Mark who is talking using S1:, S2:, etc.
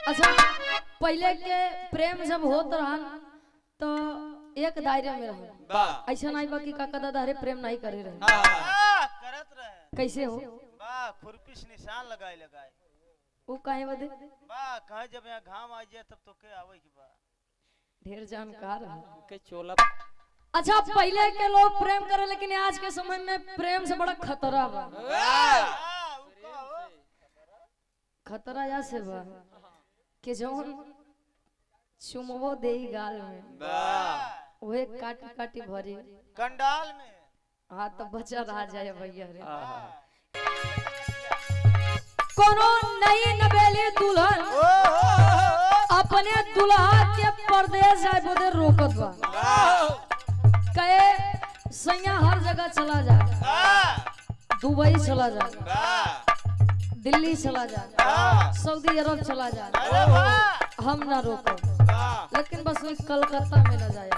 S1: अच्छा पहले के प्रेम जब होत रहन तो एक दायरे में रहन, ऐसा नहीं बा कि काका दादा हरे प्रेम नहीं करे रहे,
S2: करत रहे।
S1: कैसे हो
S2: बा खुरपी से निशान लगाए लगाए
S1: वो काहे बदे
S2: बा कहे जब यहाँ घाम आ जाए तब तो के आवे की बा
S1: ढेर जानकार है
S3: के चोला।
S1: अच्छा पहले के लोग प्रेम करे लेकिन आज के समय में प्रेम से बड़ा खतरा बा। खतरा या से बा कि जौन चुमवो दे गाल में ओहे काटी काटी भरी
S2: कंडाल में।
S1: हाँ तो बचा रह जाए भैया रे। कोनो नई नवेली दुल्हन अपने दुल्हा के परदेश जाए बोले रोकत बा, कहे सैया हर जगह चला जा, दुबई चला जा, दिल्ली चला जा, सऊदी अरब चला जा, हम ना रोको, लेकिन बस कलकत्ता में न जाए।